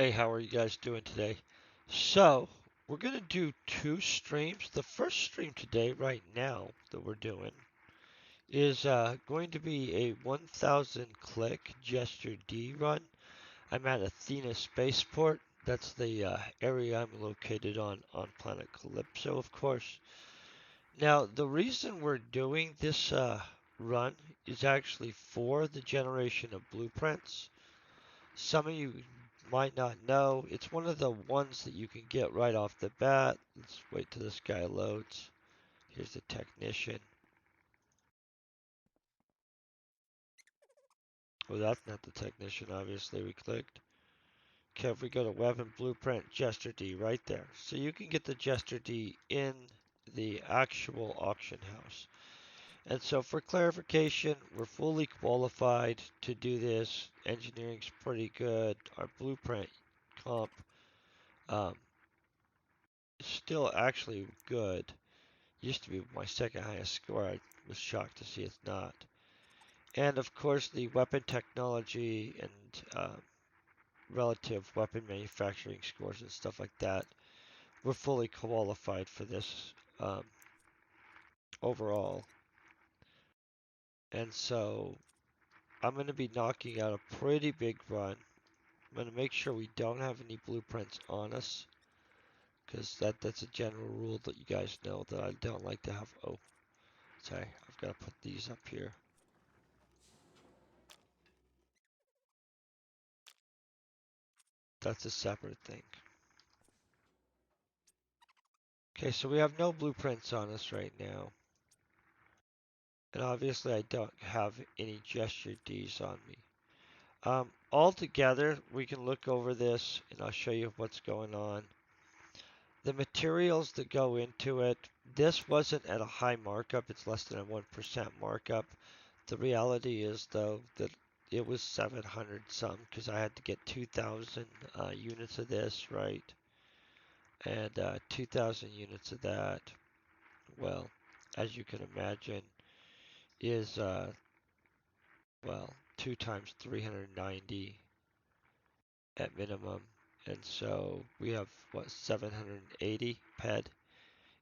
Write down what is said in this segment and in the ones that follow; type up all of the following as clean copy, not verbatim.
Hey, how are you guys doing today? So, we're going to do two streams. The first stream today, right now, that we're doing is going to be a 1000 click Jester D run. I'm at Athena Spaceport. That's the area I'm located on planet Calypso, of course. Now, the reason we're doing this run is actually for the generation of blueprints. Some of you might not know. It's one of the ones that you can get right off the bat. Let's wait till this guy loads. Here's the technician. Oh, that's not the technician, obviously. We clicked. Okay, if we go to weapon blueprint, Jester D right there. So you can get the Jester D in the actual auction house. And so for clarification, we're fully qualified to do this. Engineering's pretty good. Our blueprint comp um, still actually good. Used to be my second highest score. I was shocked to see it's not. And of course, the weapon technology and relative weapon manufacturing scores and stuff like that. We're fully qualified for this overall. And so I'm going to be knocking out a pretty big run. I'm going to make sure we don't have any blueprints on us, because that's a general rule that you guys know that I don't like to have. Oh, sorry, I've got to put these up here. That's a separate thing. Okay, so we have no blueprints on us right now. And obviously I don't have any gesture Ds on me. All together, we can look over this and I'll show you what's going on. The materials that go into it, this wasn't at a high markup, it's less than a 1% markup. The reality is though that it was 700 some because I had to get 2,000 units of this, right? And 2,000 units of that. Well, as you can imagine, is well 2 times 390 at minimum, and so we have what 780 ped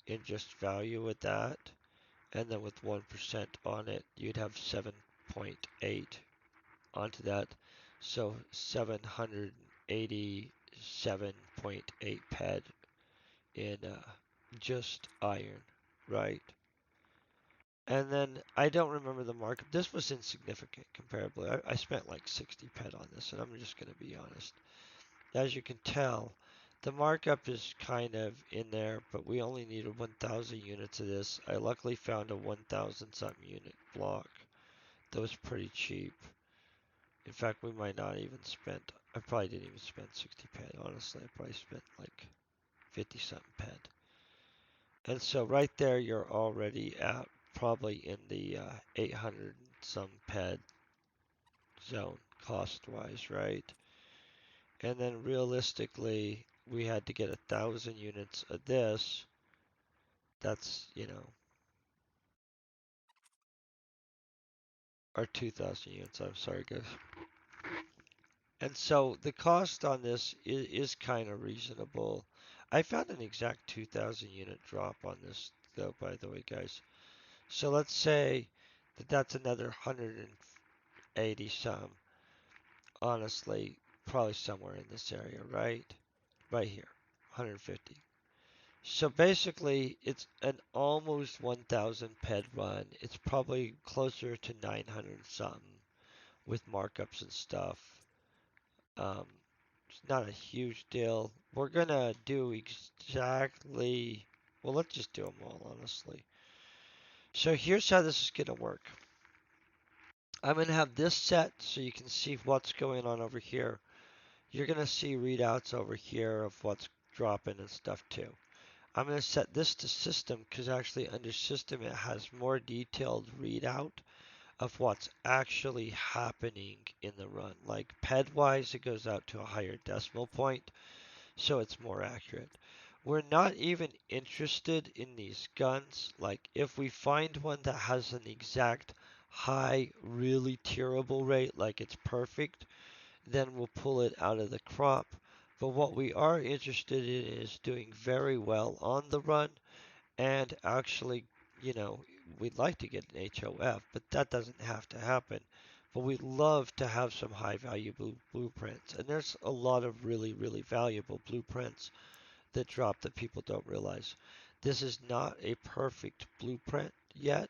in just value with that, and then with 1% on it, you'd have 7.8 onto that, so 787.8 ped in just iron, right? And then I don't remember the markup. This was insignificant comparably. I spent like 60 ped on this, and I'm just going to be honest. As you can tell, the markup is kind of in there, but we only needed 1,000 units of this. I luckily found a 1,000 something unit block that was pretty cheap. In fact, we might not even spend, I probably didn't even spend 60 ped, honestly. I probably spent like 50 something ped. And so right there, you're already at probably in the 800 some ped zone cost-wise, right? And then realistically, we had to get 1,000 units of this. That's, or 2,000 units. I'm sorry, guys. And so the cost on this is kind of reasonable. I found an exact 2,000 unit drop on this, though, by the way, guys. So let's say that that's another 180 some. Honestly, probably somewhere in this area, right? Right here, 150. So basically, it's an almost 1,000 ped run. It's probably closer to 900 something with markups and stuff. It's not a huge deal. We're gonna do exactly, well, let's just do them all, honestly. So here's how this is gonna work. I'm gonna have this set so you can see what's going on over here. You're gonna see readouts over here of what's dropping and stuff too. I'm going to set this to system because actually under system it has more detailed readout of what's actually happening in the run. Like ped wise, it goes out to a higher decimal point, so it's more accurate. We're not even interested in these guns. Like if we find one that has an exact high, really tierable rate, like it's perfect, then we'll pull it out of the crop. But what we are interested in is doing very well on the run and actually, you know, we'd like to get an HOF, but that doesn't have to happen. But we'd love to have some high value blueprints. And there's a lot of really, really valuable blueprints that drop that people don't realize. This is not a perfect blueprint yet,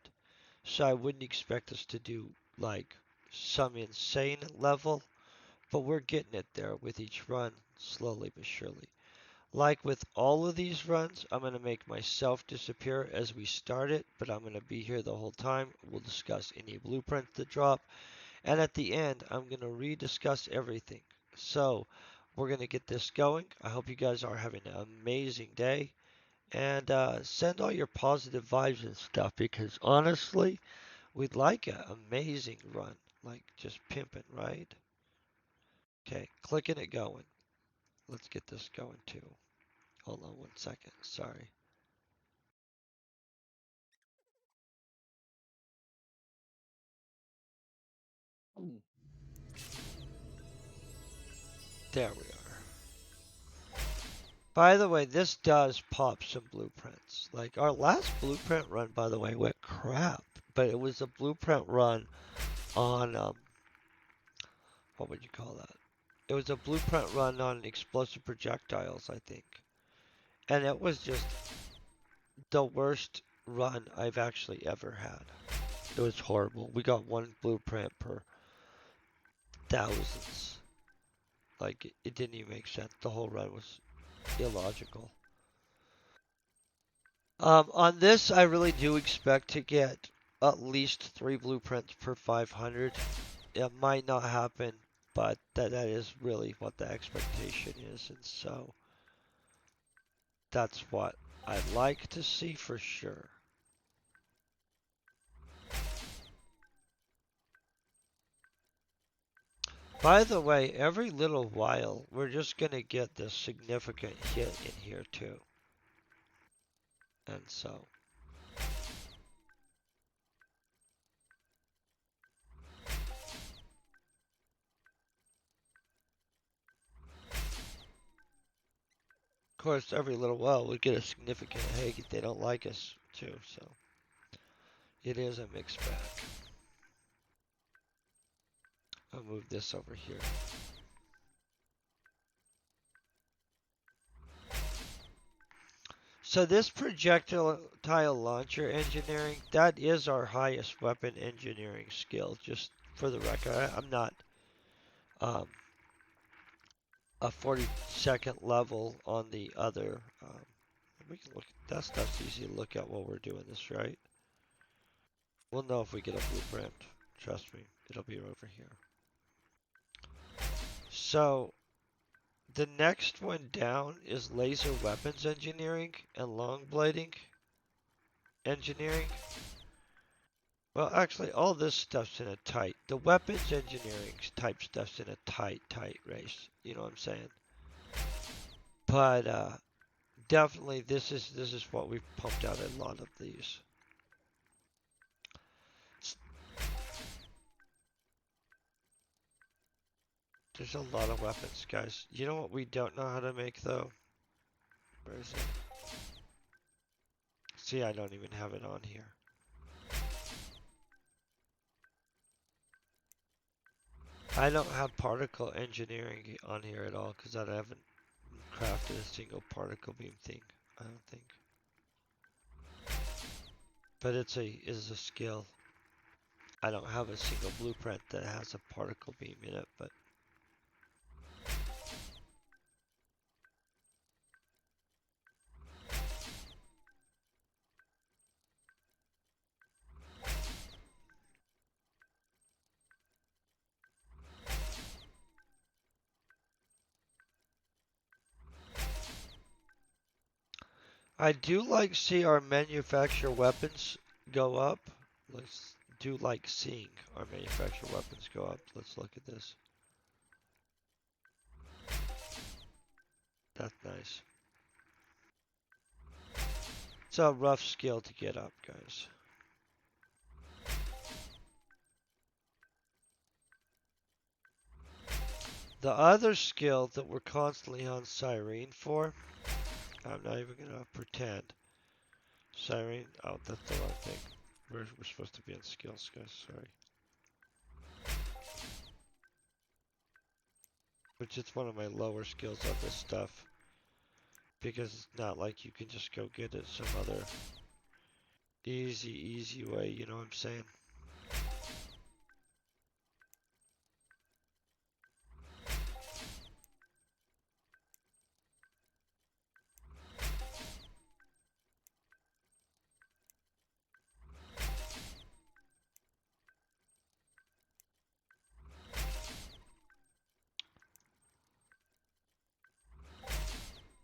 so I wouldn't expect us to do like some insane level, but we're getting it there with each run, slowly but surely. Like with all of these runs, I'm going to make myself disappear as we start it, but I'm going to be here the whole time. We'll discuss any blueprints that drop, and at the end, I'm going to rediscuss everything. So, we're going to get this going. I hope you guys are having an amazing day, and send all your positive vibes and stuff because honestly, we'd like an amazing run, like just pimping, right? Okay, clicking it going. Let's get this going too. Hold on 1 second. Sorry. There we are. By the way, this does pop some blueprints. Like our last blueprint run, by the way, went crap. But it was a blueprint run on, what would you call that? It was a blueprint run on explosive projectiles, I think. And it was just the worst run I've actually ever had. It was horrible. We got one blueprint per thousands. Like, it didn't even make sense. The whole run was illogical. On this, I really do expect to get at least 3 blueprints per 500. It might not happen, but that is really what the expectation is, and so that's what I'd like to see for sure. By the way, every little while, we're just going to get this significant hit in here too. And so, of course, every little while we get a significant hit if they don't like us too, so it is a mixed bag. I'll move this over here. So this projectile launcher engineering, that is our highest weapon engineering skill, just for the record. I'm not um, a 42nd level on the other. We can look, that stuff's easy to look at while we're doing this, right? We'll know if we get a blueprint. Trust me, it'll be over here. So the next one down is laser weapons engineering and long blading engineering. Well, actually, all this stuff's in a tight. The weapons engineering type stuff's in a tight race. You know what I'm saying? But definitely, this is what we've pumped out a lot of these. There's a lot of weapons, guys. You know what we don't know how to make though? Where is it? See, I don't even have it on here. I don't have particle engineering on here at all because I haven't crafted a single particle beam thing. I don't think. But it's a skill. I don't have a single blueprint that has a particle beam in it, but I do like see our manufacture weapons go up. Let's do like seeing our manufacture weapons go up. Let's look at this. That's nice. It's a rough skill to get up, guys. The other skill that we're constantly on Cyrene for, I'm not even gonna pretend. Cyrene, oh, that's the wrong thing. We're supposed to be on skills, guys, sorry. Which is one of my lower skills of this stuff. Because it's not like you can just go get it some other easy way, you know what I'm saying?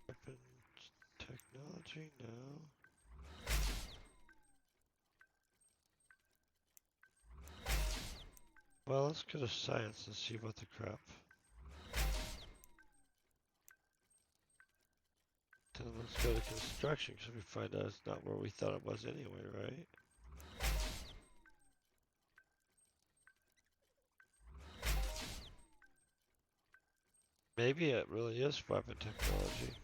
Weapon technology, no. Well, let's go to science and see what the crap. Then let's go to construction because we find out it's not where we thought it was anyway, right? Maybe it really is weapon technology.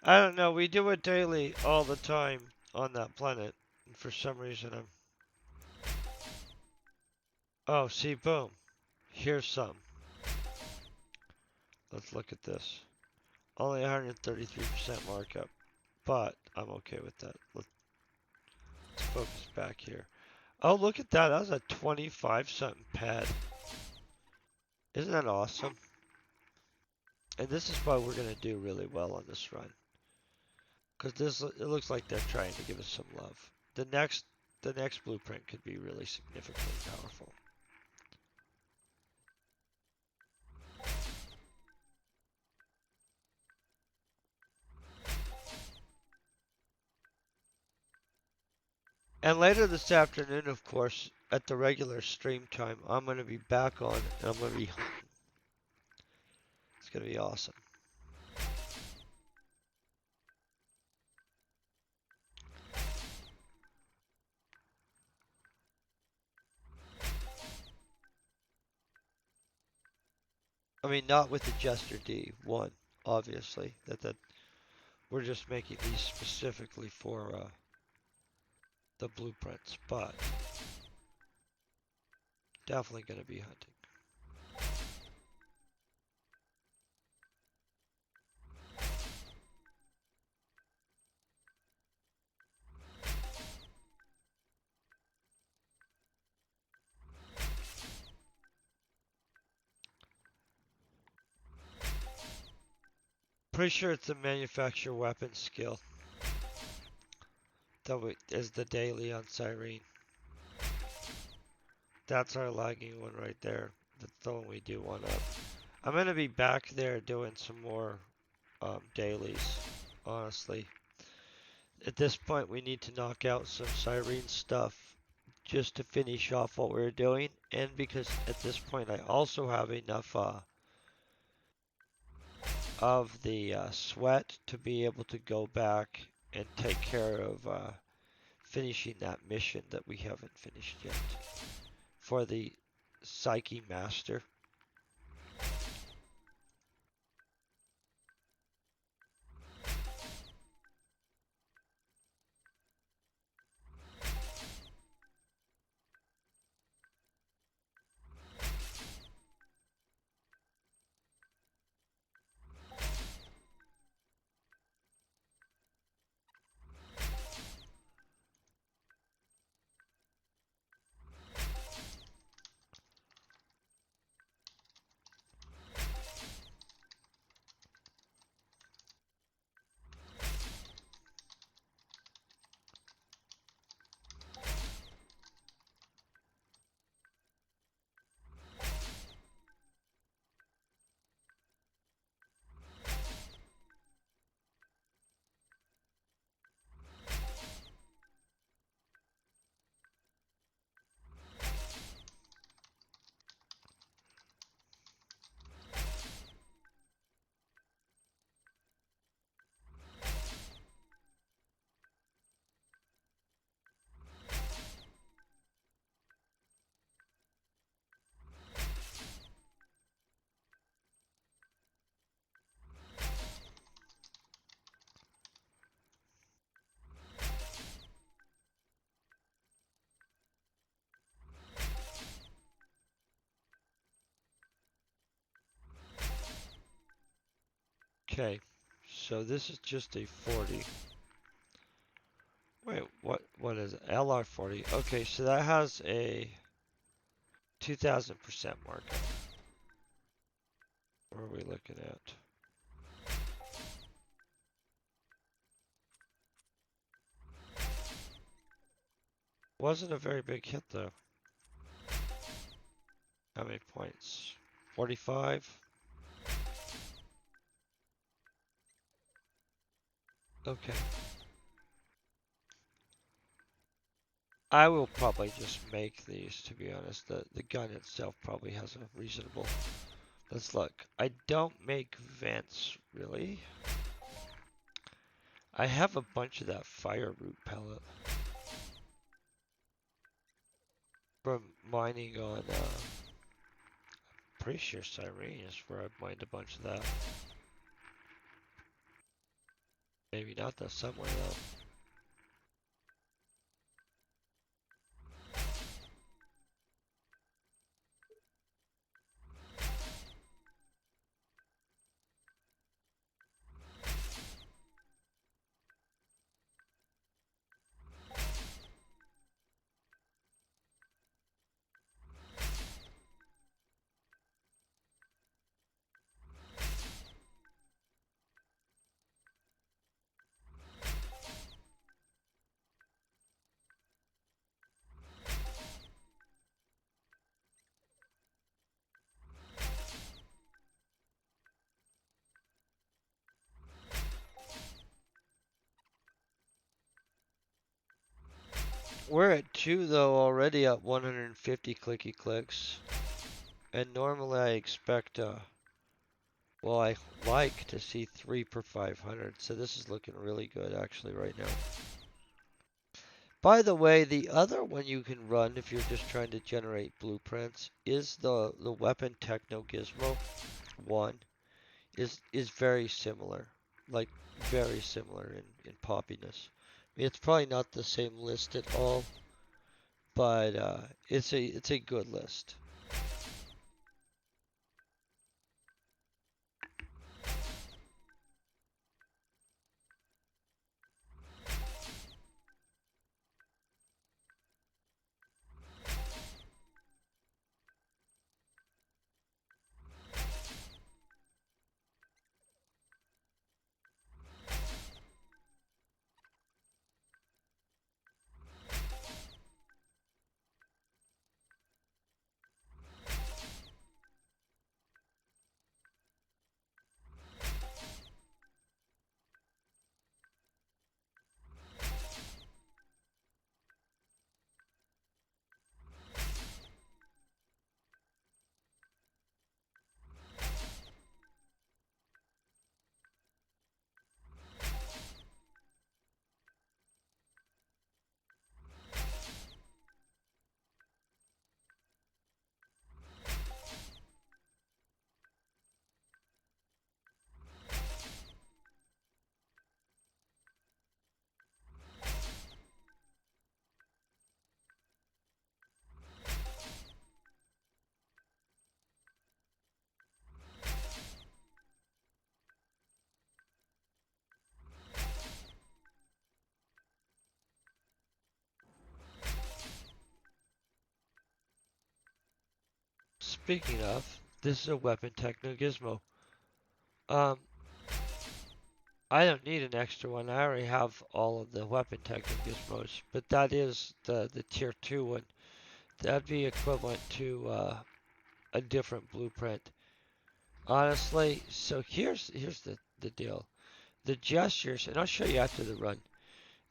I don't know, we do it daily all the time on that planet. And for some reason I'm... Oh, see, boom. Here's some. Let's look at this. Only 133% markup, but I'm okay with that. Let's focus back here. Oh, look at that. That was a 25 something pad. Isn't that awesome? And this is why we're going to do really well on this run. Because this, it looks like they're trying to give us some love. The next blueprint could be really significantly powerful. And later this afternoon, of course, at the regular stream time, I'm going to be back on and I'm going to be hunting. It's going to be awesome. I mean, not with the Jester D-1, obviously. That we're just making these specifically for the blueprints, but definitely going to be hunting. Pretty sure it's the manufacture weapon skill that is the daily on Cyrene. That's our lagging one right there. That's the one we do one up. I'm going to be back there doing some more dailies, honestly. At this point, we need to knock out some Cyrene stuff just to finish off what we're doing, and because at this point I also have enough of the sweat to be able to go back and take care of finishing that mission that we haven't finished yet for the Psyche Master. Okay, so this is just a 40. Wait, what is it? LR40. Okay, so that has a 2000% markup. What are we looking at? Wasn't a very big hit though. How many points? 45? Okay. I will probably just make these, to be honest. The gun itself probably has a reasonable. Let's look. I don't make vents, really. I have a bunch of that fire root pellet from mining on, pretty sure Cyrene is where I mined a bunch of that. Maybe not though, somewhere though. We're at 2 though already at 150 clicky clicks. And normally I expect, well, I like to see 3 per 500. So this is looking really good actually right now. By the way, the other one you can run if you're just trying to generate blueprints is the weapon techno gizmo one is very similar. Like very similar in poppiness. It's probably not the same list at all, but it's a good list. Speaking of, this is a weapon techno gizmo. Um, I don't need an extra one. I already have all of the weapon techno gizmos, but that is the tier 2 one. That'd be equivalent to a different blueprint. Honestly, so here's the deal. The gestures, and I'll show you after the run,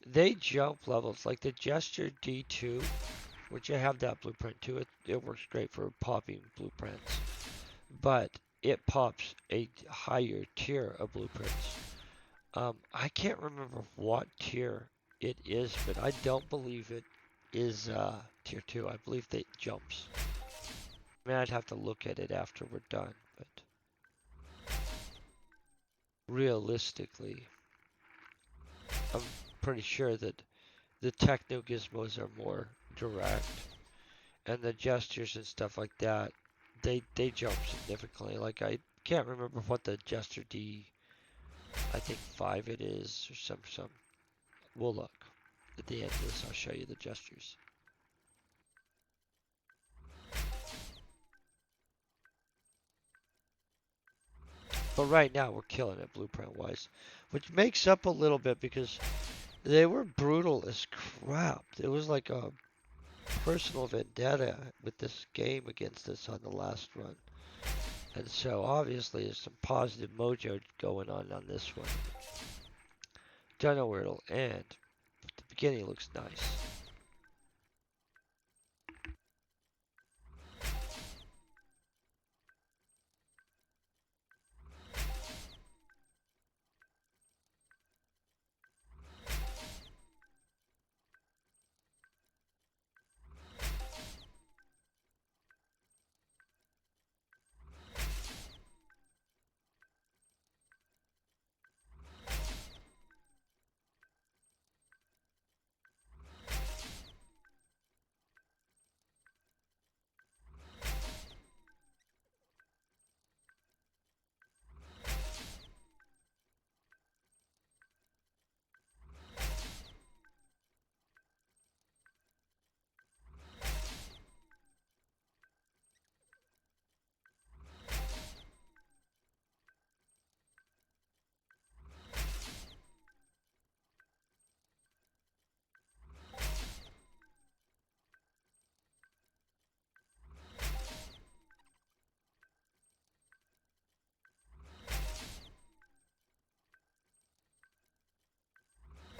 they jump levels. Like the gesture D-2, which I have that blueprint too. It works great for popping blueprints, but it pops a higher tier of blueprints. I can't remember what tier it is, but I don't believe it is tier 2. I believe that it jumps. I mean, I'd have to look at it after we're done, but realistically, I'm pretty sure that the techno gizmos are more direct, and the gestures and stuff like that, they jump significantly. Like I can't remember what the Jester D-1 I think 5 it is, or some. We'll look. At the end of this, I'll show you the gestures. But right now, we're killing it blueprint-wise. Which makes up a little bit because they were brutal as crap. It was like a personal vendetta with this game against us on the last run. And so obviously there's some positive mojo going on this one. Don't know where it'll end, but the beginning looks nice.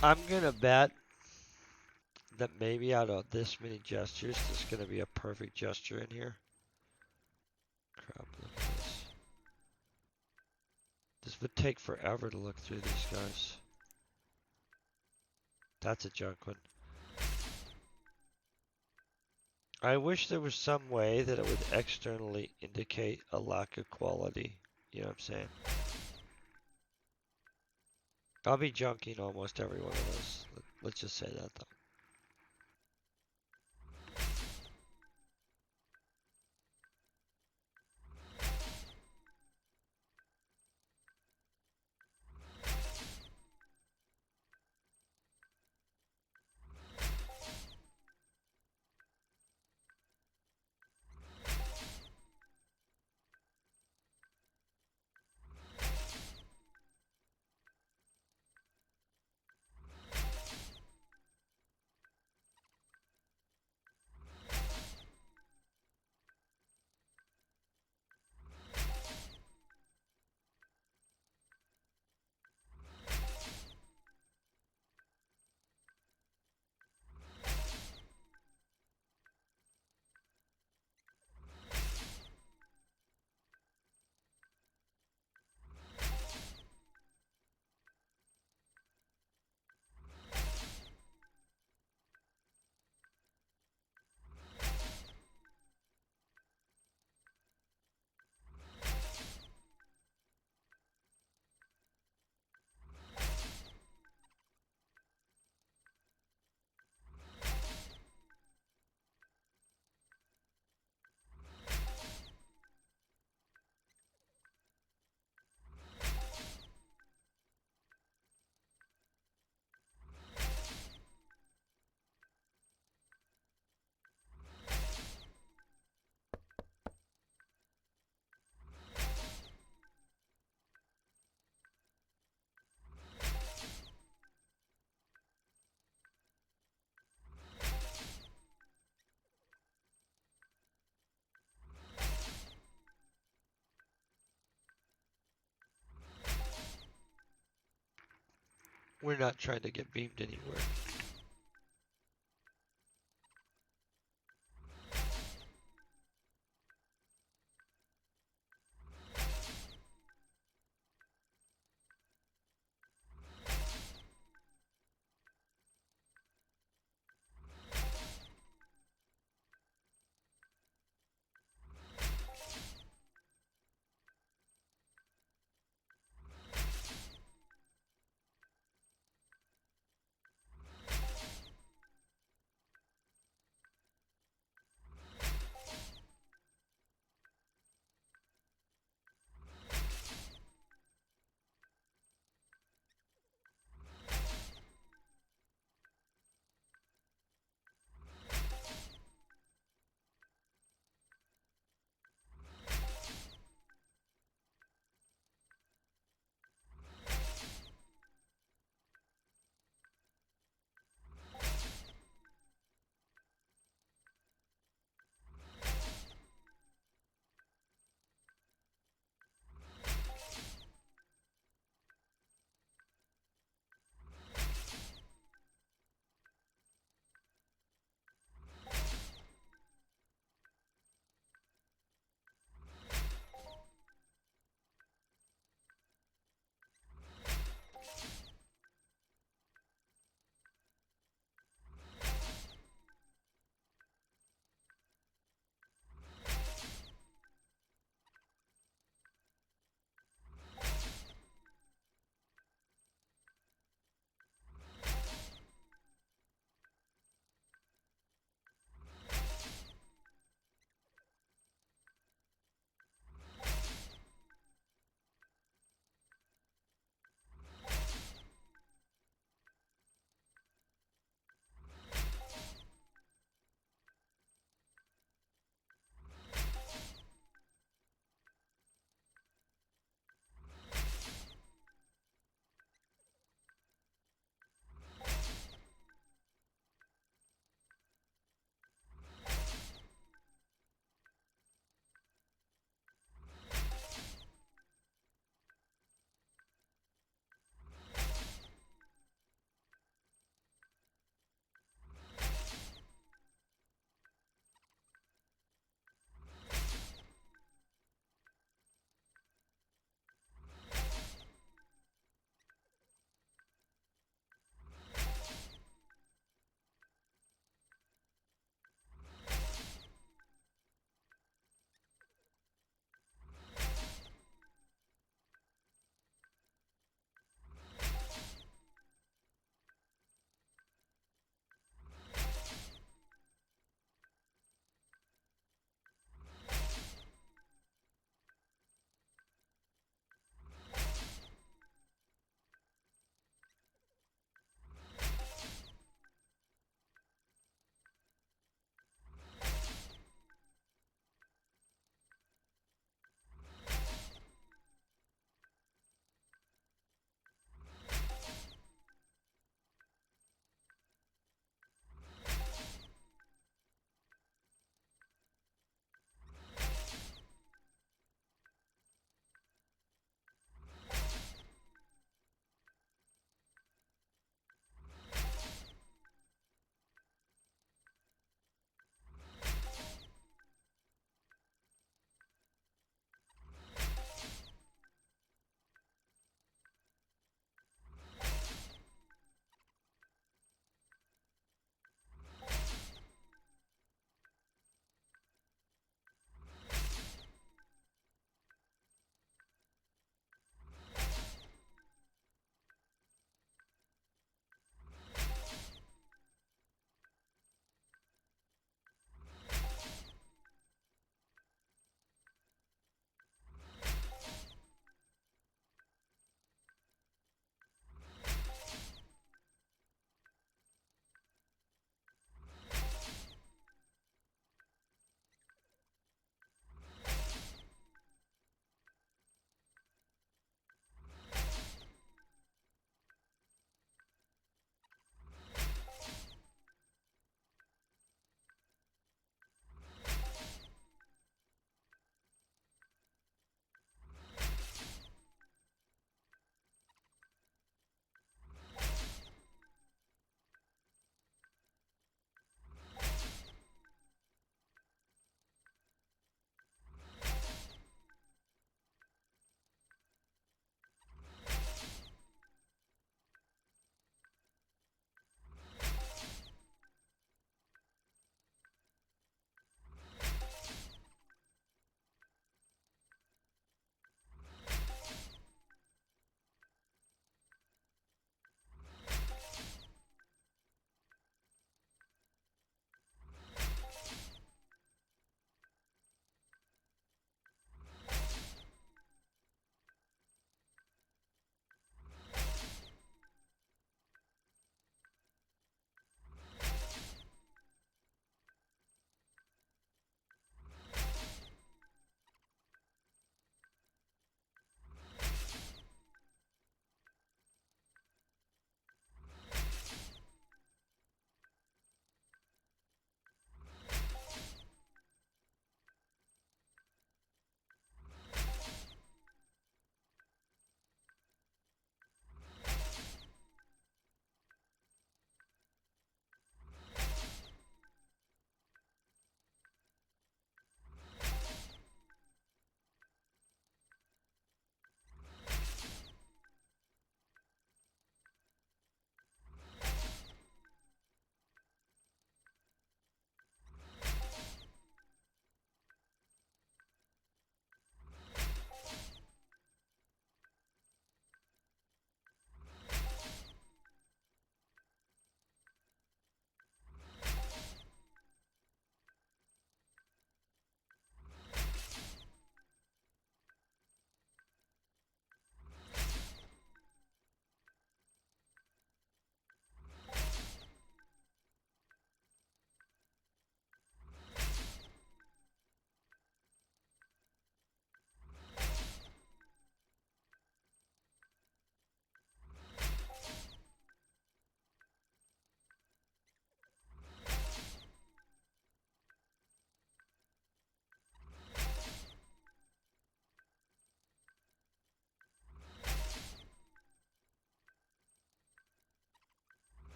I'm gonna bet that maybe out of this many gestures, there's gonna be a perfect gesture in here. Crap, look at this. This would take forever to look through these guys. That's a junk one. I wish there was some way that it would externally indicate a lack of quality. You know what I'm saying? I'll be junking almost every one of those. Let's just say that though. We're not trying to get beamed anywhere.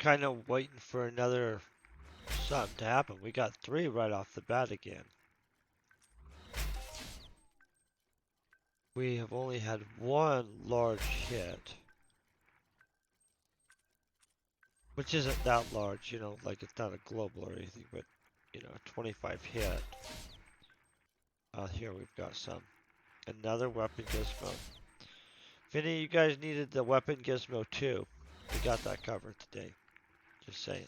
kind of waiting for another something to happen. We got 3 right off the bat again. We have only had 1 large hit. Which isn't that large, you know, like it's not a global or anything, but, you know, 25 hit. Here we've got some. Another weapon gizmo. If any of you guys needed the weapon gizmo too, we got that covered today. Just saying.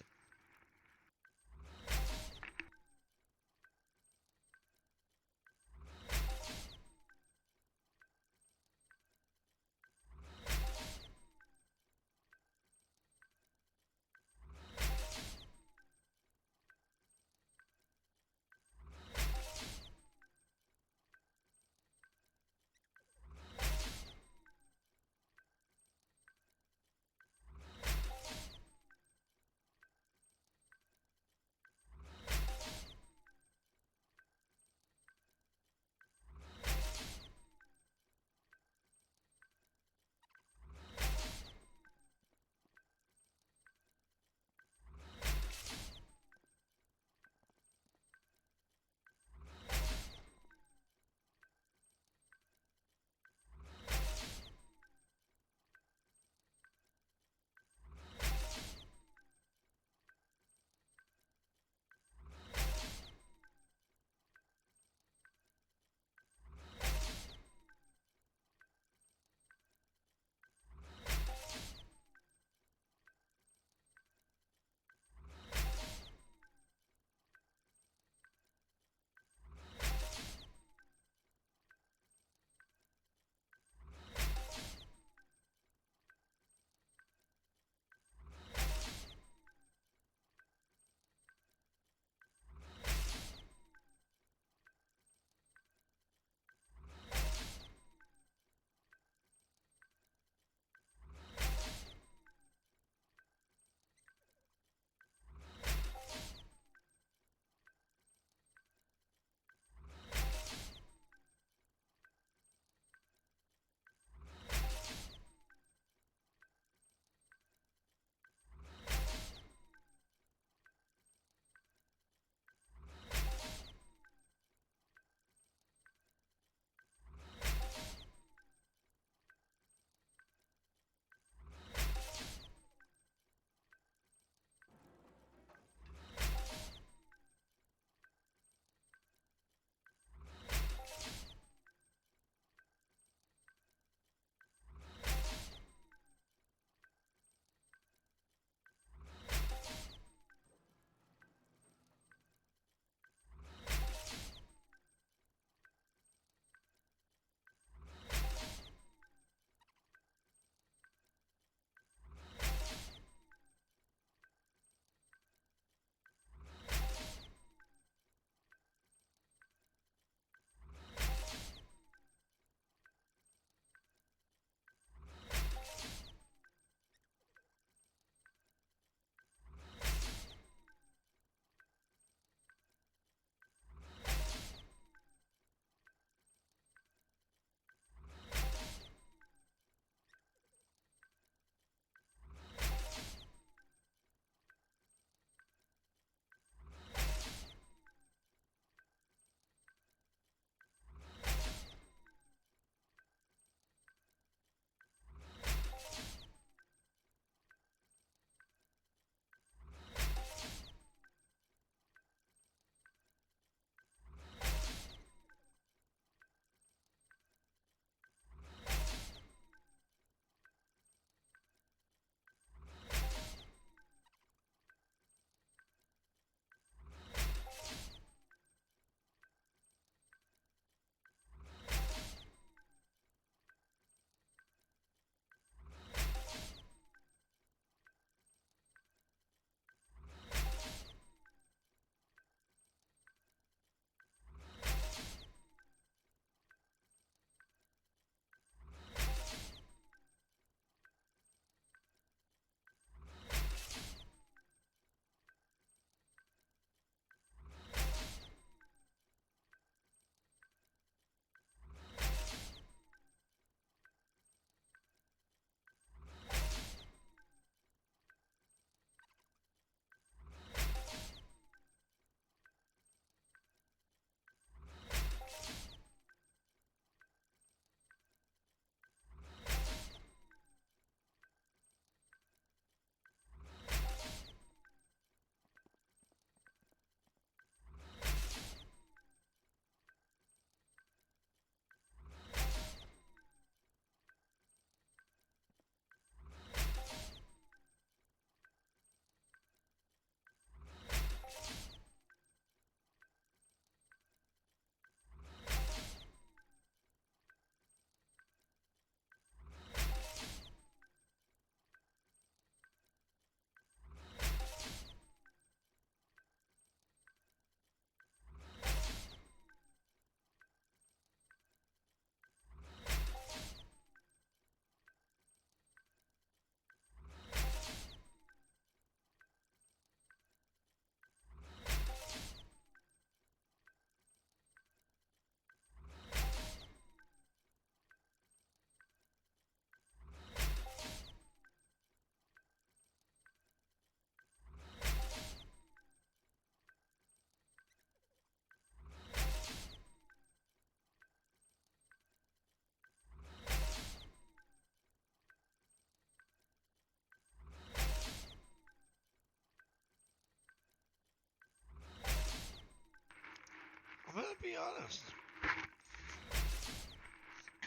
honest.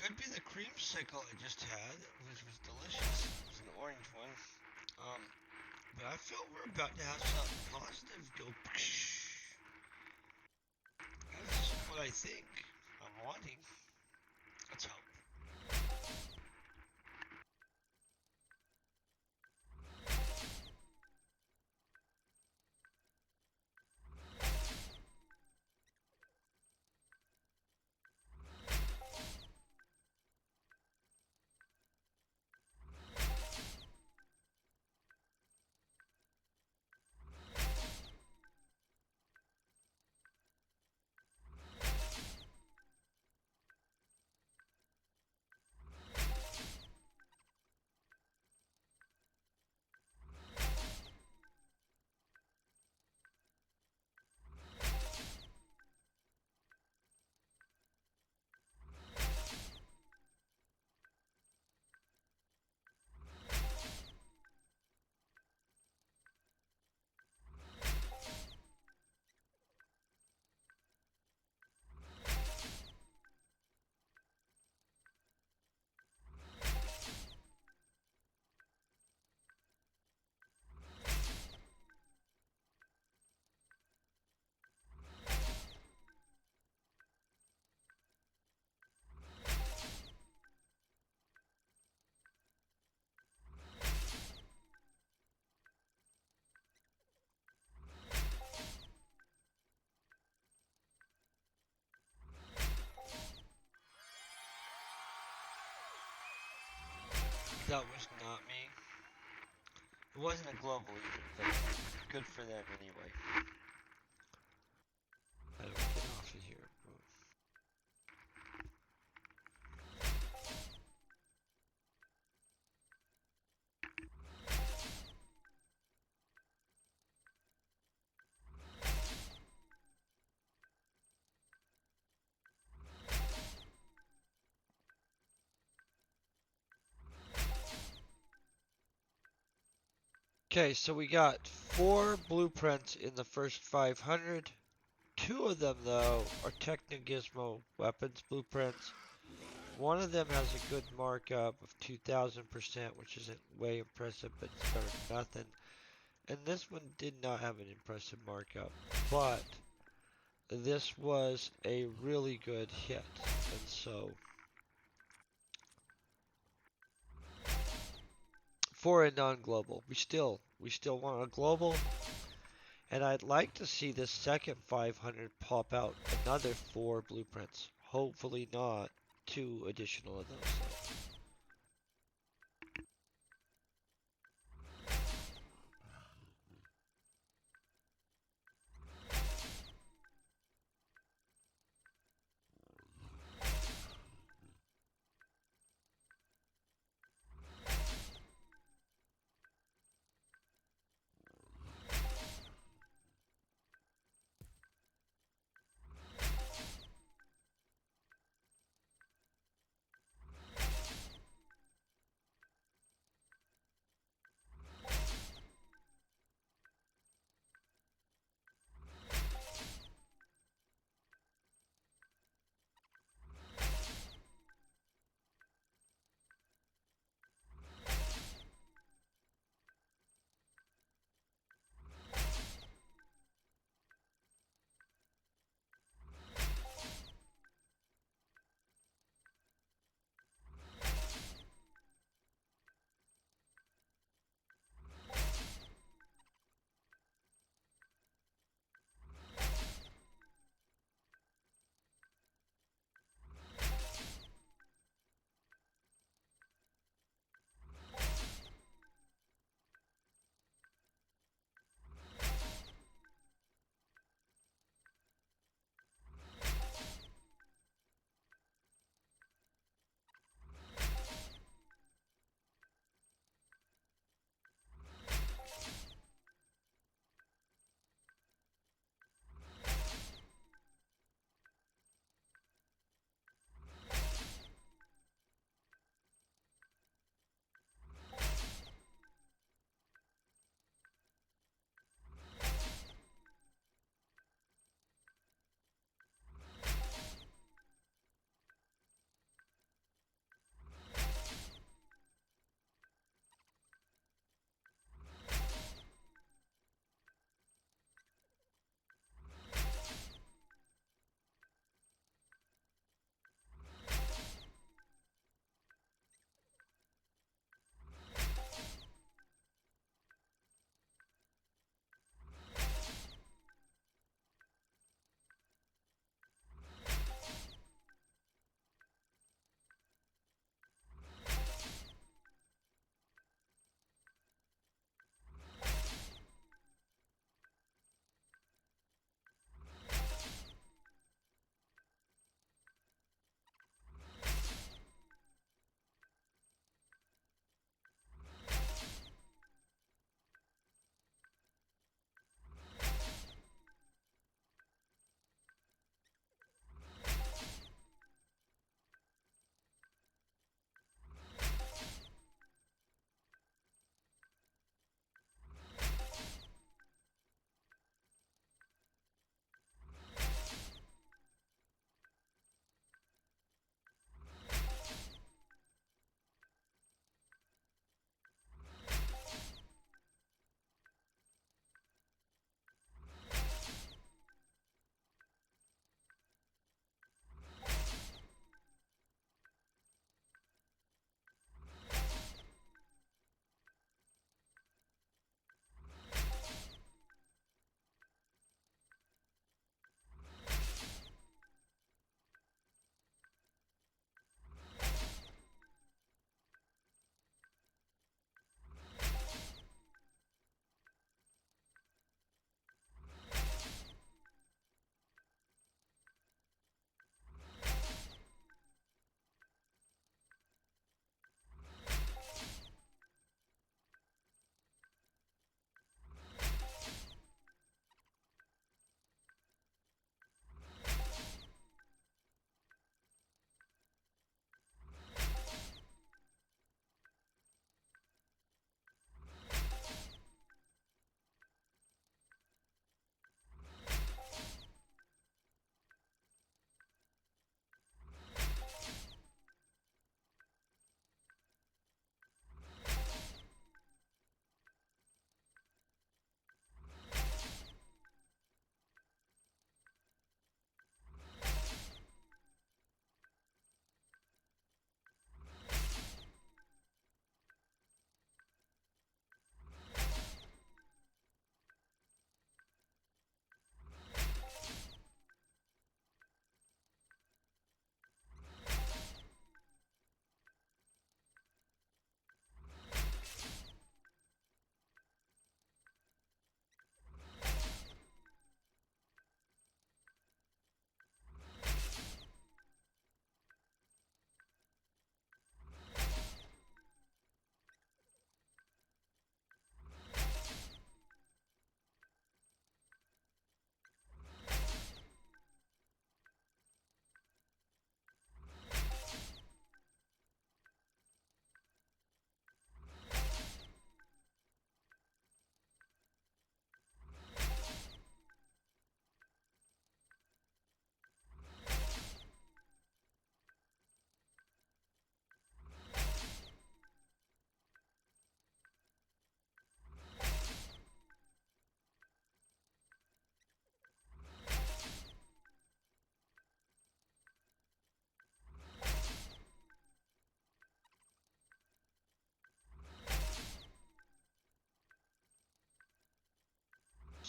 Could be the creamsicle I just had, which was delicious. It was an orange one. But I feel we're about to have something positive go. That's what I think. I'm wanting. Let's hope. That was not me. It wasn't a global either, but good for them anyway. I don't get off of here. Okay, so we got 4 blueprints in the first 500. 2 of them, though, are Techno-Gizmo weapons blueprints. One of them has a good markup of 2000%, which isn't way impressive, but it's better than nothing. And this one did not have an impressive markup, but this was a really good hit. And so, for a non-global, we still want a global. And I'd like to see this second 500 pop out another 4 blueprints. Hopefully not 2 additional of those, though.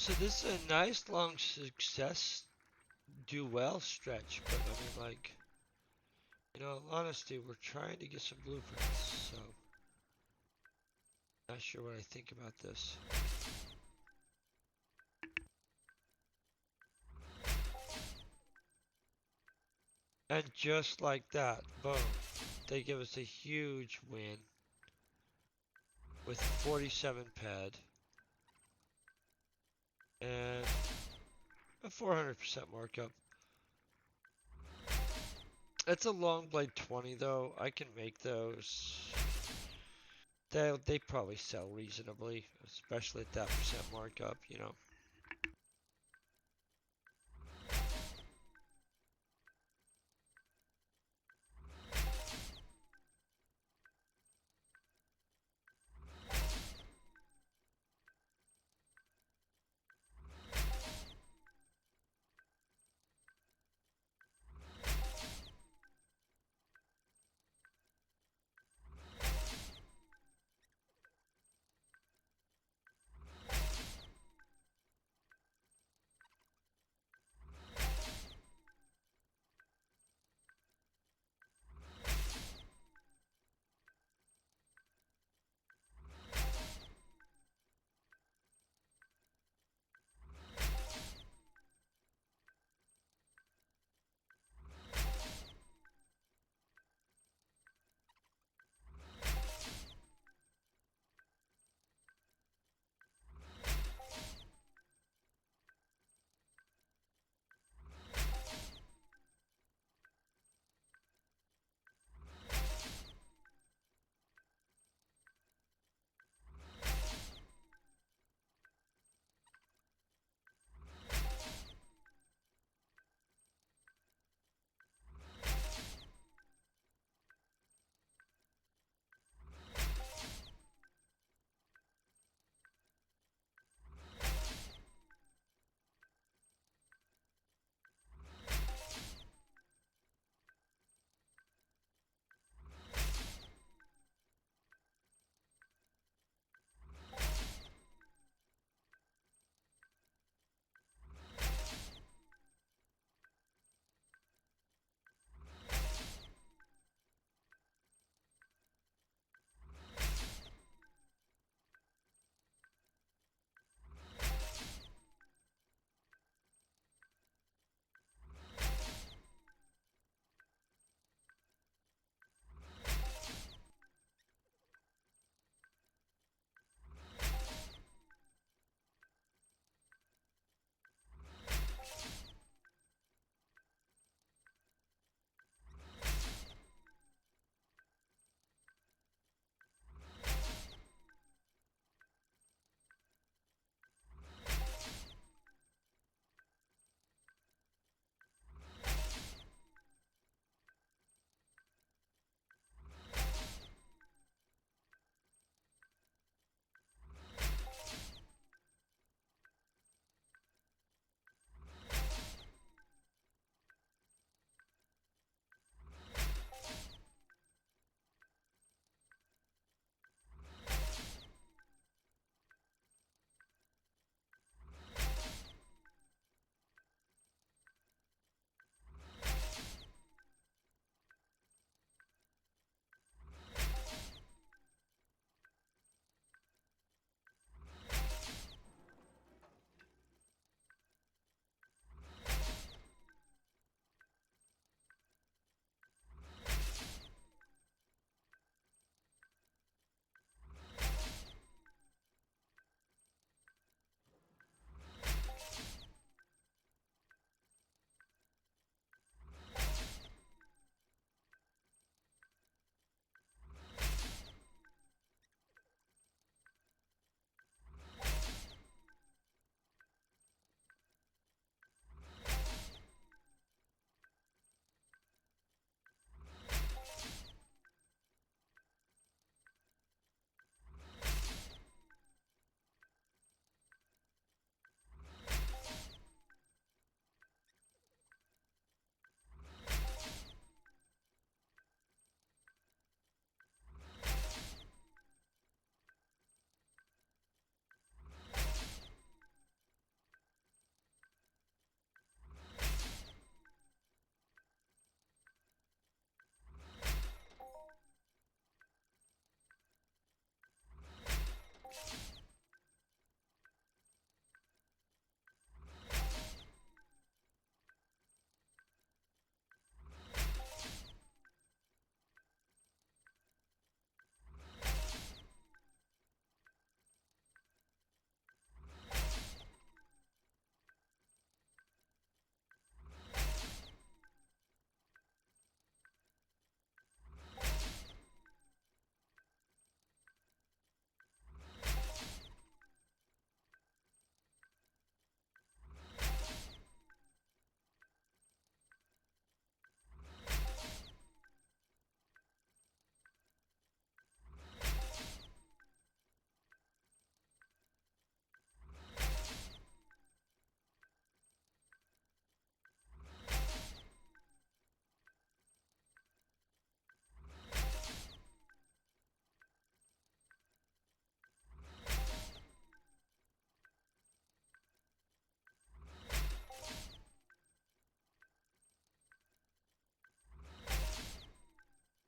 So this is a nice long success do well stretch, but I mean like, in all honesty, we're trying to get some blueprints, so not sure what I think about this. And just like that, boom, they give us a huge win with 47 ped and a 400% markup. It's a long blade 20 though. I can make those. They probably sell reasonably, especially at that percent markup, you know.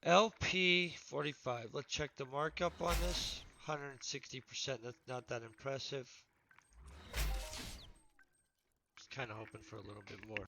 LP45. Let's check the markup on this. 160%. That's not that impressive. Just kind of hoping for a little bit more.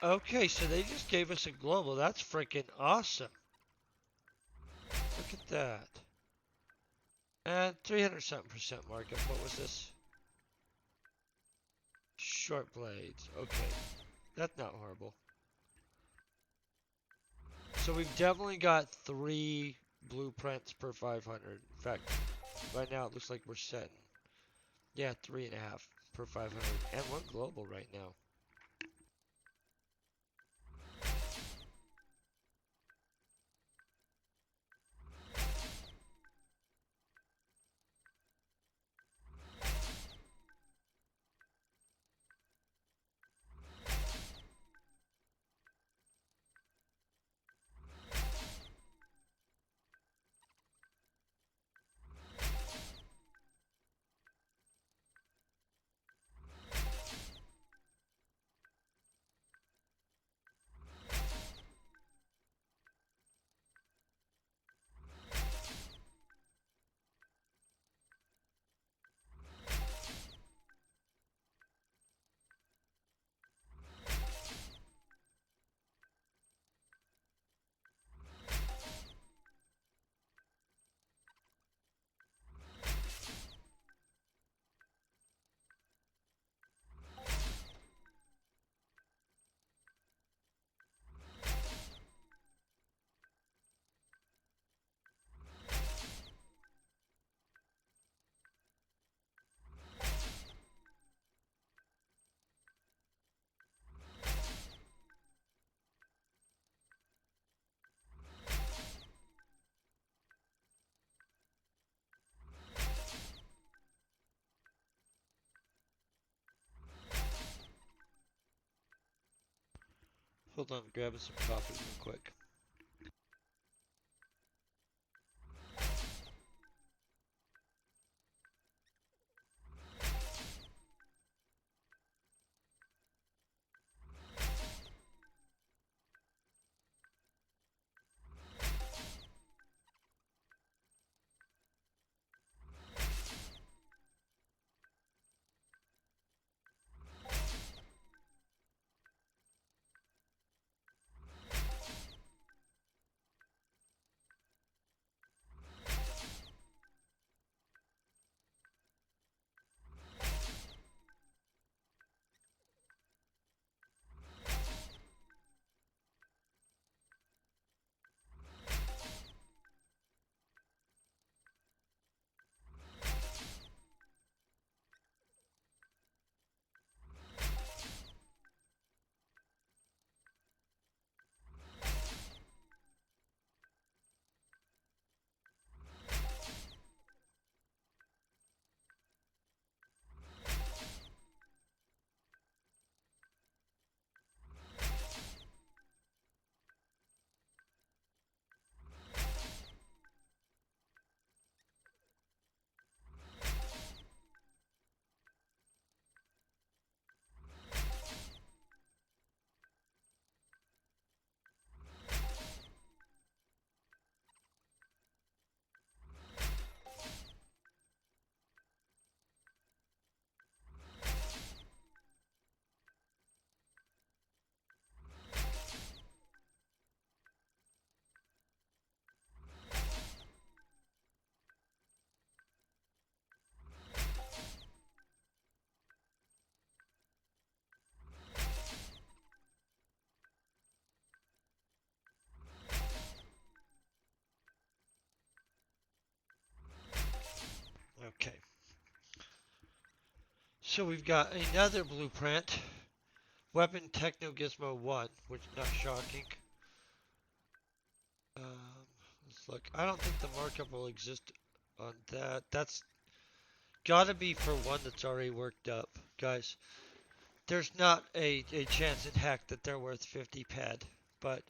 Okay, so they just gave us a global. That's freaking awesome. Look at that. And 300 something percent markup. What was this? Short blades. Okay. That's not horrible. So we've definitely got 3 blueprints per 500. In fact, right now it looks like we're setting. Yeah, 3.5 per 500. And 1 global right now. Hold on, grabbing some coffee real quick. Okay. So we've got another blueprint. Weapon Techno Gizmo 1, which is not shocking. Look, I don't think the markup will exist on that. That's gotta be for one that's already worked up. Guys, there's not a chance in heck that they're worth 50 ped. But,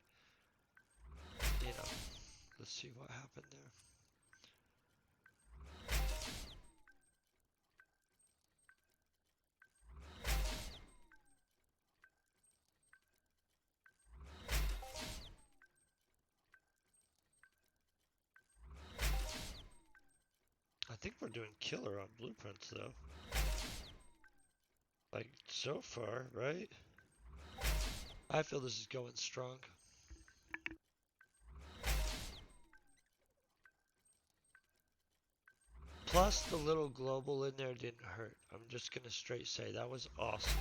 you know, let's see what happened there. I think we're doing killer on blueprints though. Like, so far, right? I feel this is going strong. Plus, the little global in there didn't hurt. I'm just gonna straight say that was awesome.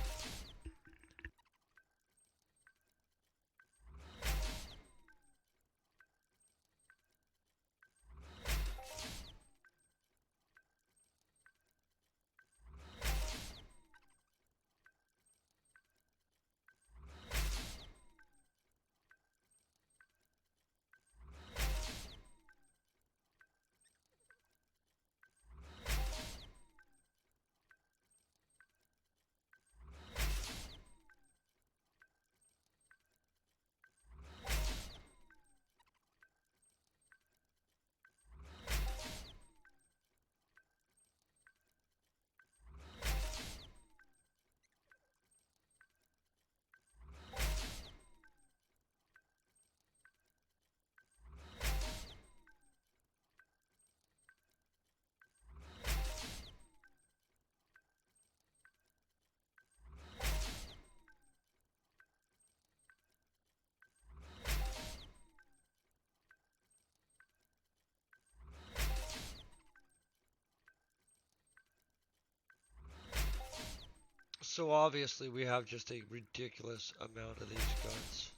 So obviously we have just a ridiculous amount of these guns.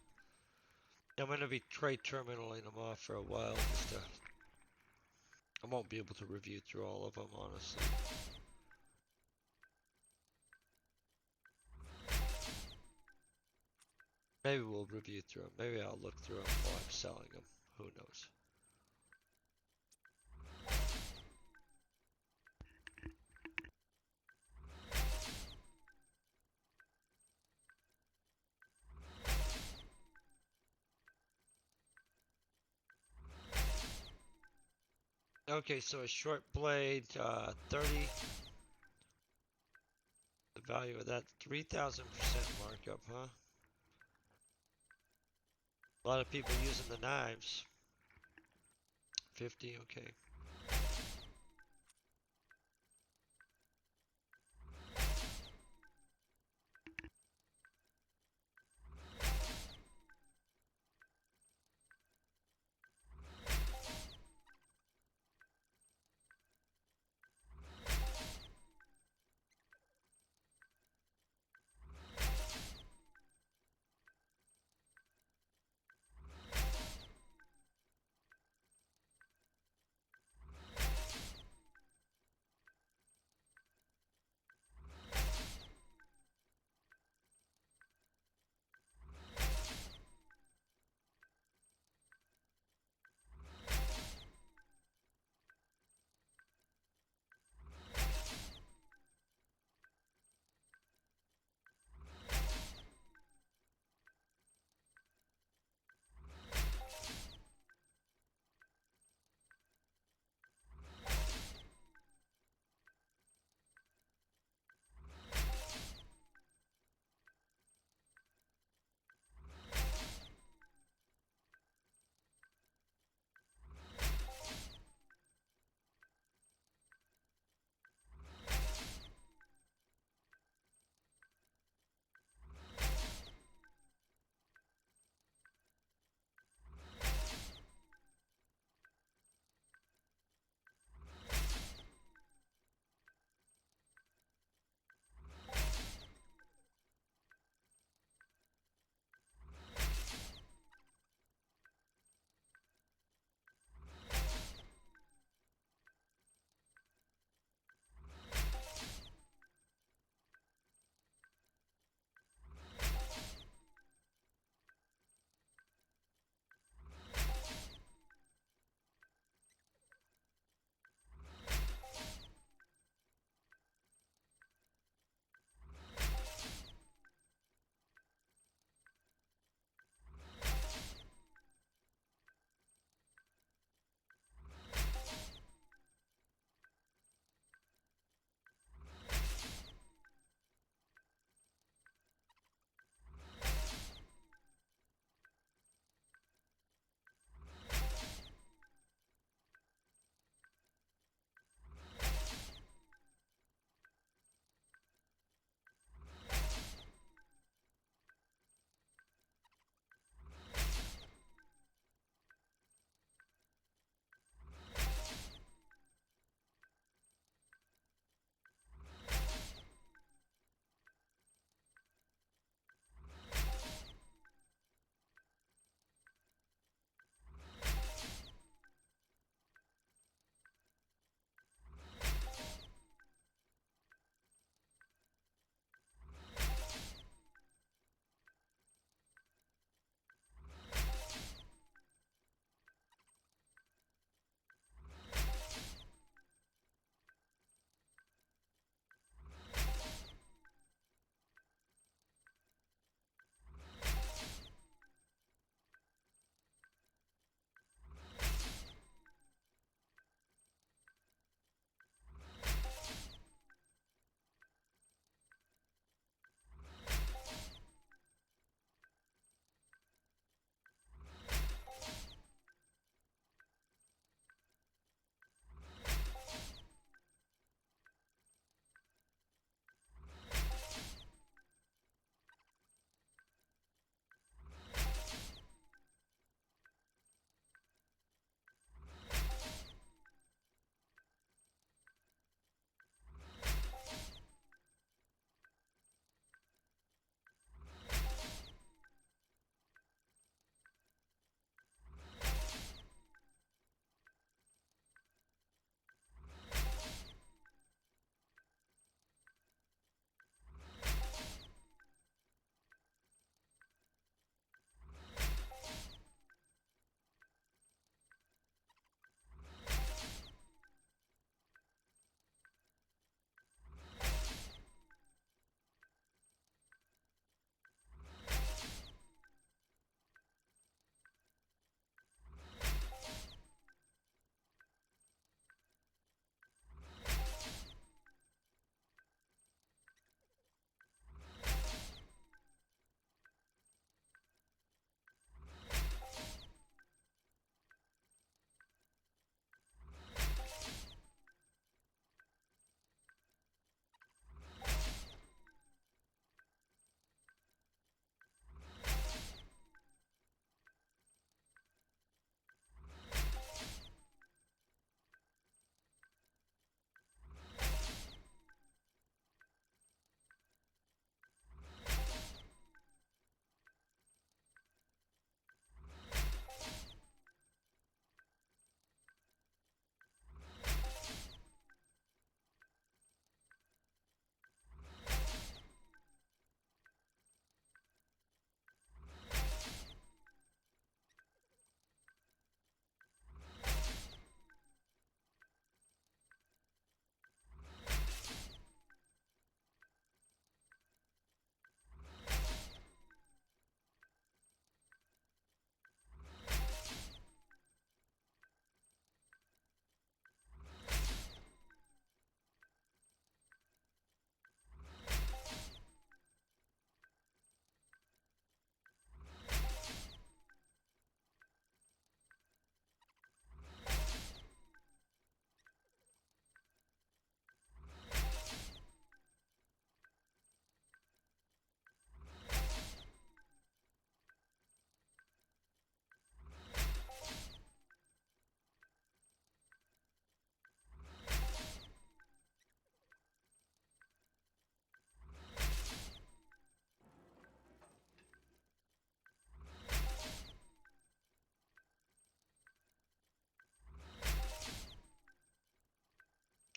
I'm gonna be trade terminaling them off for a while just to. I won't be able to review through all of them, honestly. Maybe we'll review through them. Maybe I'll look through them while I'm selling them. Who knows? Okay, so a short blade, 30. The value of that, 3,000% markup, huh? A lot of people using the knives. 50, okay.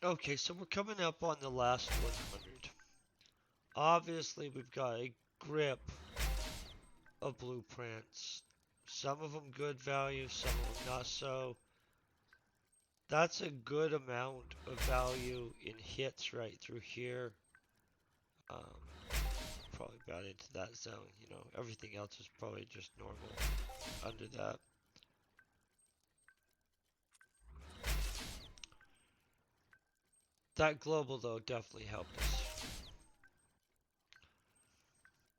Okay, so we're coming up on the last 100. Obviously, we've got a grip of blueprints. Some of them good value, some of them not so. That's a good amount of value in hits right through here. Um, Probably about into that zone. You know, everything else is probably just normal under that. That global though definitely helped us.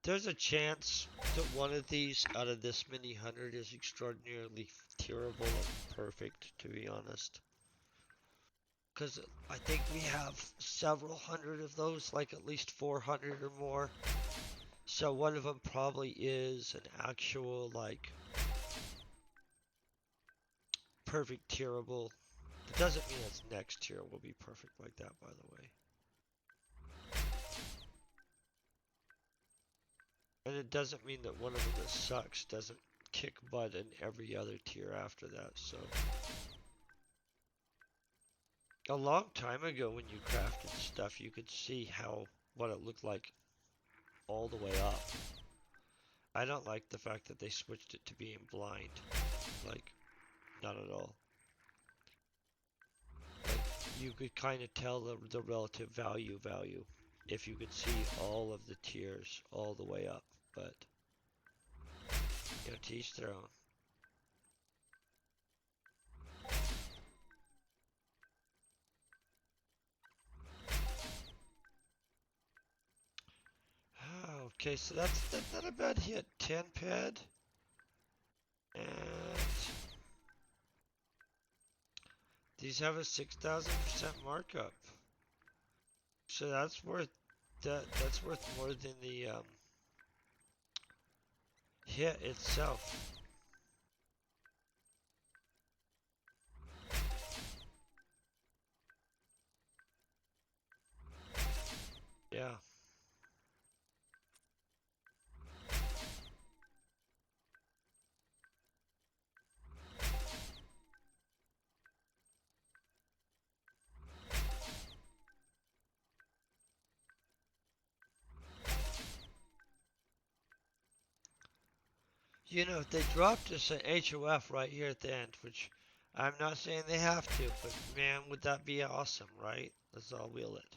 There's a chance that one of these out of this many hundred is extraordinarily terrible or perfect, to be honest. Because I think we have several hundred of those, like at least 400 or more. So one of them probably is an actual, like, perfect terrible. It doesn't mean its next tier will be perfect like that, by the way. And it doesn't mean that one of them that sucks doesn't kick butt in every other tier after that, so. A long time ago when you crafted stuff, you could see what it looked like all the way up. I don't like the fact that they switched it to being blind. Like, not at all. Like, you could kind of tell the relative value if you could see all of the tiers all the way up, but, you know, to each their own. Okay, so that's not a bad hit. 10 pad. And these have a 6,000% markup. So that's worth that's worth more than the hit itself. Yeah. You know, if they dropped us an HOF right here at the end, which I'm not saying they have to, but man, would that be awesome, right? Let's all wheel it.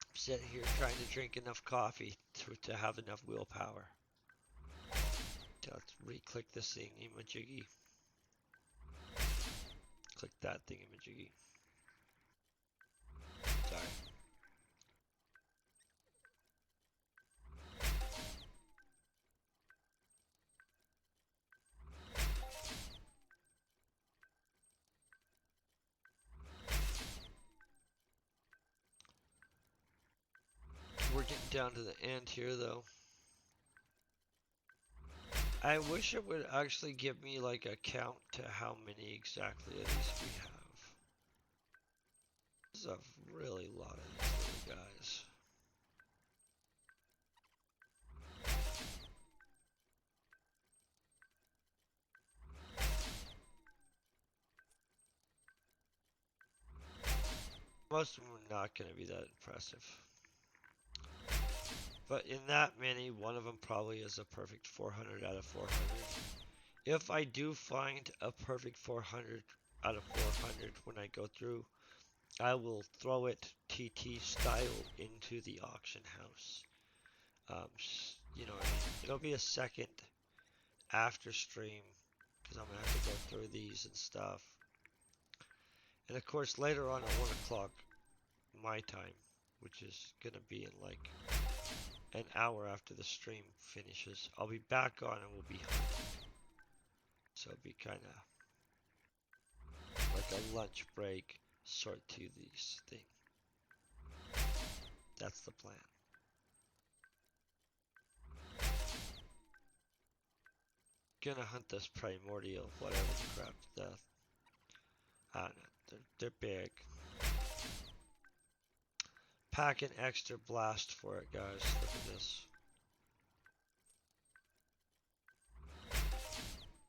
I'm sitting here trying to drink enough coffee to have enough willpower. Let's re-click this thingy-majiggy. Click that thingy-majiggy. Sorry. We're getting down to the end here, though. I wish it would actually give me like a count to how many exactly of these we have. There's a really lot of these little guys. Most of them are not going to be that impressive. But in that many, one of them probably is a perfect 400 out of 400. If I do find a perfect 400 out of 400 when I go through, I will throw it TT style into the auction house. You know what I mean? It'll be a second after stream because I'm gonna have to go through these and stuff. And of course, later on at 1 o'clock my time, which is gonna be in like an hour after the stream finishes, I'll be back on and we'll be hunting. So it'll be kind of like a lunch break sort to these thing. That's the plan. Gonna hunt this primordial, whatever the crap, I don't know, they're big. Pack an extra blast for it, guys. Look at this.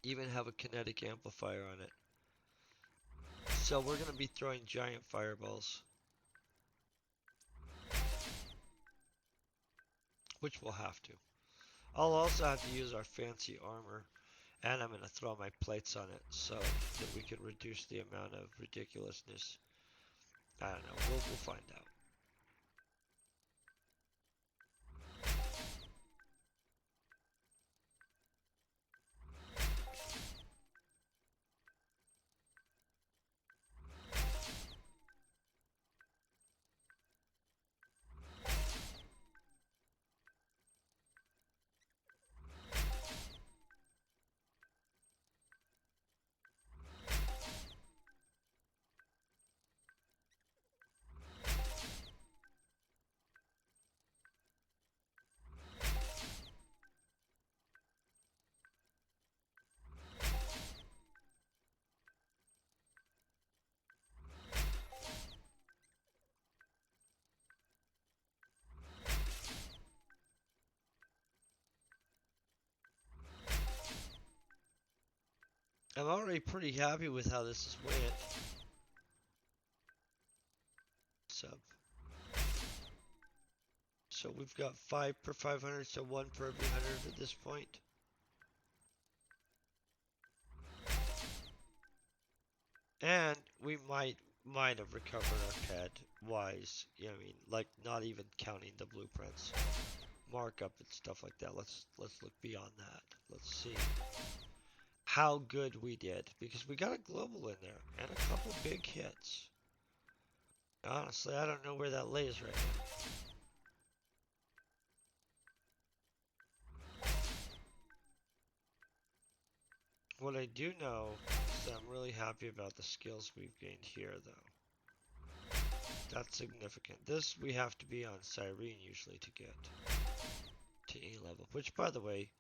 Even have a kinetic amplifier on it. So we're going to be throwing giant fireballs, which we'll have to. I'll also have to use our fancy armor, and I'm going to throw my plates on it so that we can reduce the amount of ridiculousness. I don't know. We'll find out. I'm already pretty happy with how this has went. Sub. So we've got 5 per 500, so 1 per every 100 at this point. And we might have recovered our pad wise. I mean, like not even counting the blueprints, markup and stuff like that. Let's look beyond that. Let's see how good we did because we got a global in there and a couple big hits. Honestly, I don't know where that lays right now. What I do know is that I'm really happy about the skills we've gained here, though. That's significant. This we have to be on Cyrene usually to get to A level, which by the way,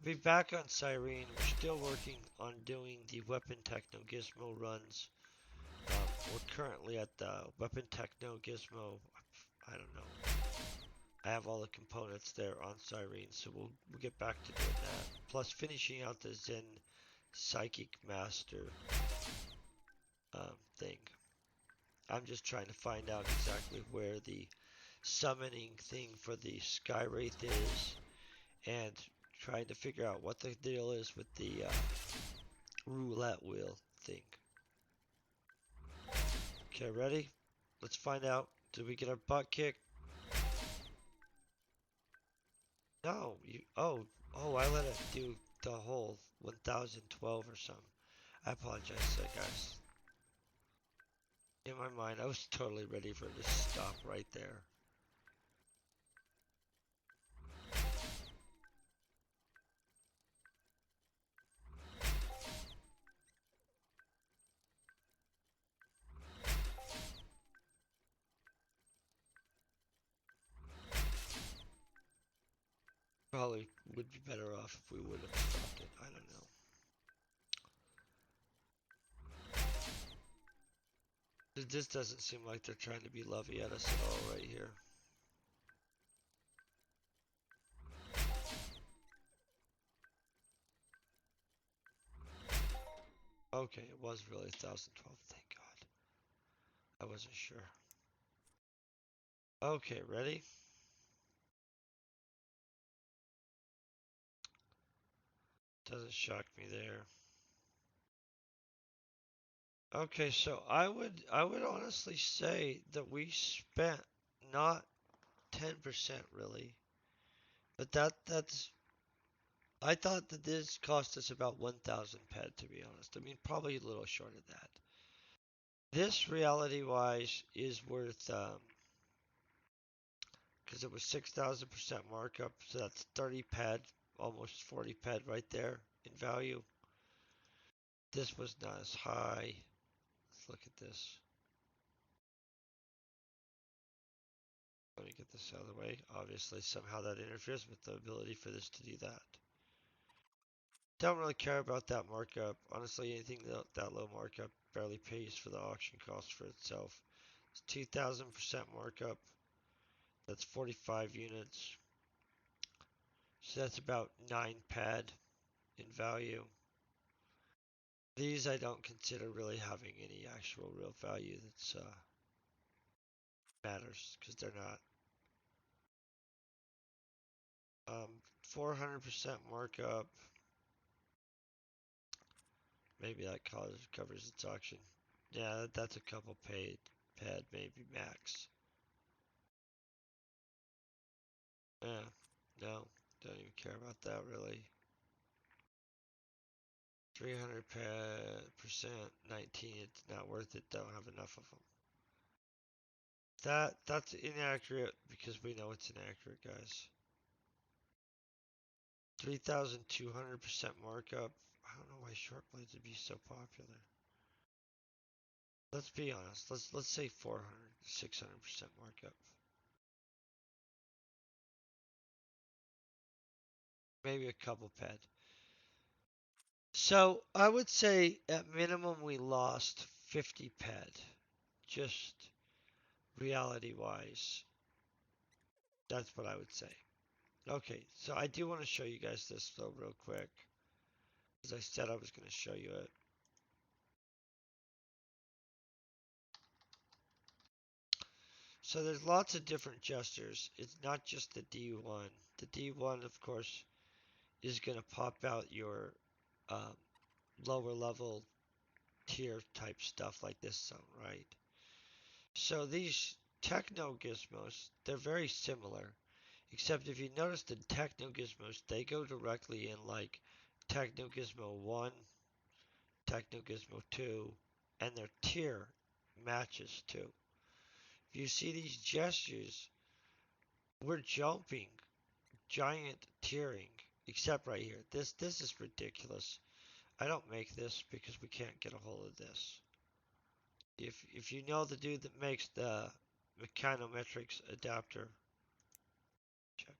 I'll be back on Cyrene. We're still working on doing the Weapon Techno Gizmo runs. We're currently at the Weapon Techno Gizmo. I don't know. I have all the components there on Cyrene, so we'll get back to doing that. Plus finishing out the Zen Psychic Master thing. I'm just trying to find out exactly where the summoning thing for the Sky Wraith is and trying to figure out what the deal is with the roulette wheel thing. Okay, ready? Let's find out. Did we get our butt kicked? No, I let it do the whole 1012 or something. I apologize, guys. In my mind, I was totally ready for it to stop right there. Probably would be better off if we would have stopped it. I don't know. This doesn't seem like they're trying to be lovey at us at all right here. Okay, it was really 1012. Thank God. I wasn't sure. Okay, ready? Doesn't shock me there. Okay, so I would honestly say that we spent not 10% really, but that's I thought that this cost us about 1,000 ped to be honest. I mean, probably a little short of that. This reality-wise is worth because it was 6,000% markup, so that's 30 ped, almost 40 ped right there in value. This was not as high. Let's look at this. Let me get this out of the way. Obviously, somehow that interferes with the ability for this to do that. Don't really care about that markup. Honestly, anything that low markup barely pays for the auction cost for itself. It's 2,000% markup. That's 45 units. So that's about 9 pad in value. These I don't consider really having any actual real value that's matters because they're not. 400% markup. Maybe that covers its auction. Yeah, that's a couple paid, maybe max. Yeah, no, don't even care about that really. 300%, 19. It's not worth it. Don't have enough of them. That's inaccurate because we know it's inaccurate, guys. 3,200% markup. I don't know why short blades would be so popular. Let's be honest. Let's say 400, 600% markup. Maybe a couple ped. So I would say at minimum we lost 50 ped. Just reality wise. That's what I would say. Okay, so I do want to show you guys this though real quick. As I said I was going to show you it. So there's lots of different jesters. It's not just the D1. The D1 of course is going to pop out your um, lower level tier type stuff like this zone, right? So these techno gizmos, they're very similar. Except if you notice the techno gizmos, they go directly in like techno gizmo 1, techno gizmo 2, and their tier matches too. If you see these gestures, we're jumping giant tiering, except right here. This is ridiculous. I don't make this because we can't get a hold of this. If you know the dude that makes the Mechanometrics adapter, check.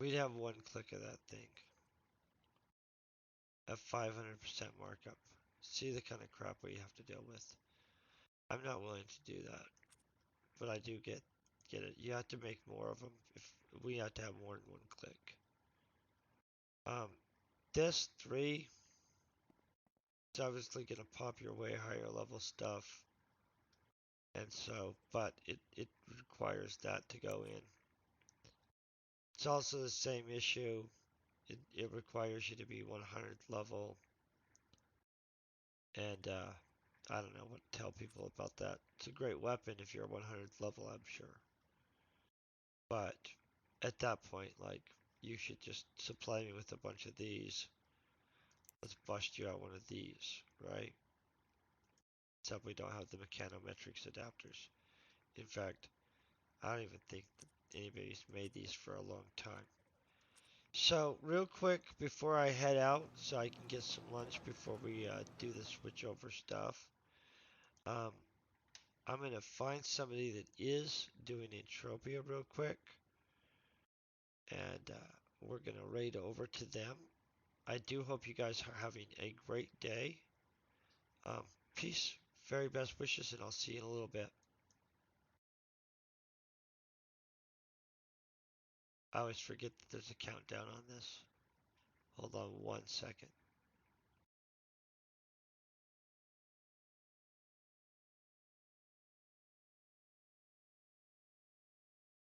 We'd have one click of that thing at 500% markup. See the kind of crap we have to deal with. I'm not willing to do that, but I do get it. You have to make more of them. If we have to have more than one click. Um, this 3 is obviously going to pop your way higher level stuff, and so, but it requires that to go in. It's also the same issue. It requires you to be 100th level, and I don't know what to tell people about that. It's a great weapon if you're 100th level, I'm sure. But at that point, like, you should just supply me with a bunch of these. Let's bust you out one of these, right? Except we don't have the Mechanometrics adapters. In fact, I don't even think that anybody's made these for a long time. So, real quick, before I head out, so I can get some lunch before we do the switch over stuff, um, I'm going to find somebody that is doing Entropia real quick, and we're going to raid over to them. I do hope you guys are having a great day. Peace, very best wishes, and I'll see you in a little bit. I always forget that there's a countdown on this. Hold on 1 second.